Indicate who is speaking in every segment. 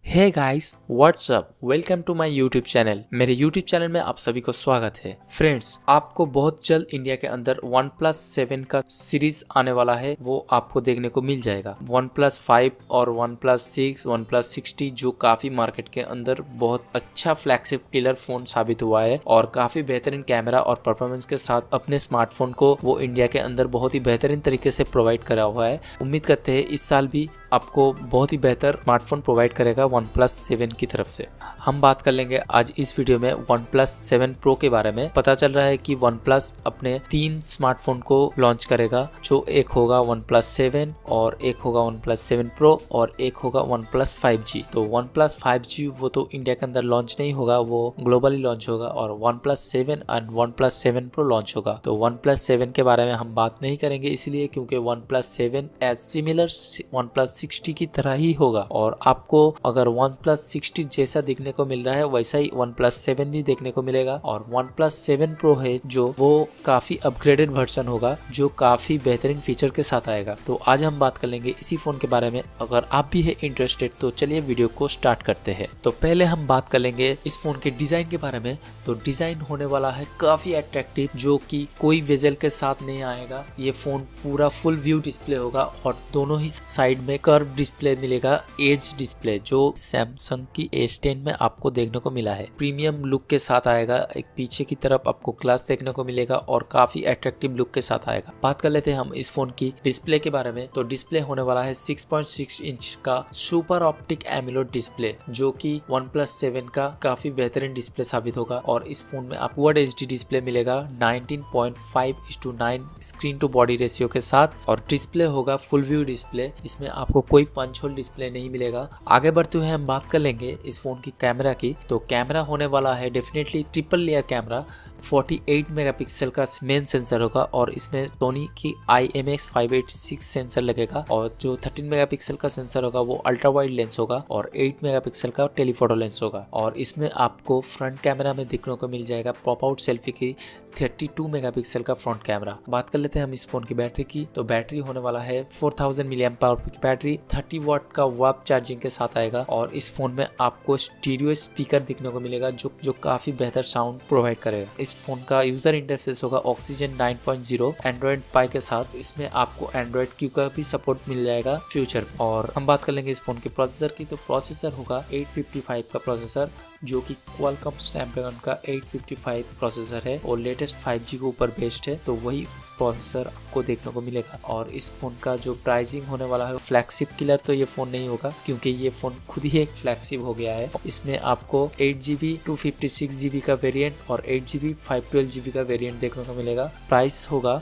Speaker 1: Hey guys, what's up, welcome to my YouTube channel. मेरे YouTube channel में आप सभी को स्वागत है। फ्रेंड्स, आपको बहुत जल्द इंडिया के अंदर OnePlus 7 का सीरीज आने वाला है, वो आपको देखने को मिल जाएगा। OnePlus 5 और OnePlus 6, OnePlus 60 जो काफी मार्केट के अंदर बहुत अच्छा फ्लैगशिप किलर फोन साबित हुआ है और काफी बेहतरीन कैमरा और परफॉर्मेंस के साथ अपने स्मार्टफोन को वो इंडिया के अंदर बहुत ही बेहतरीन तरीके से प्रोवाइड करा हुआ है। उम्मीद करते हैं इस साल भी आपको बहुत ही बेहतर स्मार्टफोन प्रोवाइड करेगा OnePlus 7 की तरफ से। हम बात कर लेंगे आज इस वीडियो में OnePlus 7 Pro के बारे में। पता चल रहा है कि OnePlus अपने 3 स्मार्टफोन को लॉन्च करेगा, जो एक होगा OnePlus 7 और एक होगा OnePlus 7 Pro और एक होगा OnePlus 5G। तो OnePlus 5G वो तो इंडिया के अंदर लॉन्च नहीं होगा, वो ग्लोबली लॉन्च होगा और OnePlus 7 और OnePlus 7 Pro लॉन्च होगा। तो OnePlus 7 के बारे में हम बात नहीं करेंगे, इसलिए क्योंकि OnePlus 7 एज सिमिलर OnePlus 60 की तरह ही होगा और आपको अगर OnePlus 60 जैसा दिखने को मिल रहा है वैसा ही OnePlus 7 भी देखने को मिलेगा। और OnePlus 7 Pro है जो वो काफी अपग्रेडेड वर्जन होगा, जो काफी बेहतरीन फीचर के साथ आएगा। तो आज हम बात कर लेंगे इसी फोन के बारे में। अगर आप भी है इंटरेस्टेड तो चलिए वीडियो को स्टार्ट करते हैं। तो पहले हम बात कर लेंगे इस फोन के डिजाइन के बारे में। तो डिजाइन होने वाला है काफी अट्रैक्टिव, जो कि कोई बेजल के साथ नहीं आएगा। ये फोन पूरा फुल व्यू डिस्प्ले होगा और दोनों ही साइड में कर्व डिस्प्ले मिलेगा, एज डिस्प्ले, जो सैमसंग की S10 में आपको देखने को मिला है। प्रीमियम लुक के साथ आएगा। एक पीछे की तरफ आपको ग्लास देखने को मिलेगा और काफी अट्रैक्टिव लुक के साथ आएगा। बात कर लेते हैं हम इस फोन की डिस्प्ले के बारे में। तो डिस्प्ले होने वाला है 6.6 इंच का सुपर ऑप्टिक एमोलेड डिस्प्ले, जो कि OnePlus 7 का काफी बेहतरीन डिस्प्ले साबित होगा। और इस फोन में आपको Quad HD डिस्प्ले मिलेगा 19.5:9 स्क्रीन टू बॉडी रेशियो के साथ और डिस्प्ले होगा फुल व्यू डिस्प्ले। इसमें आपको कोई पंच होल डिस्प्ले नहीं मिलेगा। आगे बढ़ते हुए हम बात कर लेंगे इस फोन की कैमरा की। तो कैमरा होने वाला है definitely triple layer camera. 48 megapixel का मेन सेंसर होगा और इसमें सोनी की IMX586 सेंसर लगेगा और जो 13 मेगापिक्सल का सेंसर होगा वो अल्ट्रा वाइड लेंस होगा और 8 मेगापिक्सल का टेलीफोटो लेंस होगा। और इसमें आपको फ्रंट कैमरा में देखने को मिल जाएगा पॉप आउट सेल्फी की 32 मेगापिक्सल का फ्रंट कैमरा। बात कर लेते हैं हम इस फोन की बैटरी की। तो बैटरी होने वाला है 4000 mAh की बैटरी, 30 वाट का वाप चार्जिंग के साथ आएगा। और इस फोन में आपको स्टीरियो स्पीकर दिखने को मिलेगा जो काफी बेहतर साउंड प्रोवाइड करेगा। इस फोन का यूजर इंटरफेस होगा Oxygen 9.0 एंड्रॉइड पाई के साथ। इसमें आपको एंड्रॉइड क्यू का भी सपोर्ट मिल जाएगा फ्यूचर में। और हम बात कर लेंगे इस फोन के प्रोसेसर की। तो प्रोसेसर होगा 855 का प्रोसेसर, जो कि Qualcomm स्नैपड्रैगन का 855 प्रोसेसर है और लेटेस्ट 5G के ऊपर बेस्ड है। तो वही प्रोसेसर आपको देखने को मिलेगा। और इस फोन का जो प्राइसिंग होने वाला है फ्लैगशिप किलर तो ये फोन नहीं होगा, क्योंकि ये फोन खुद ही एक फ्लैगशिप हो गया है। इसमें आपको 8GB 256GB का वेरिएंट और 8GB 512GB का वेरिएंट देखने को मिलेगा। प्राइस होगा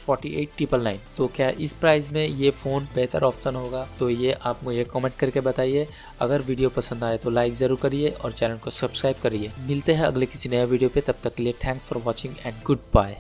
Speaker 1: 48,999। तो क्या इस प्राइस में ये फ़ोन बेहतर ऑप्शन होगा? तो ये आप मुझे कमेंट करके बताइए। अगर वीडियो पसंद आए तो लाइक ज़रूर करिए और चैनल को सब्सक्राइब करिए। मिलते हैं अगले किसी नए वीडियो पे, तब तक के लिए thanks for watching and good bye.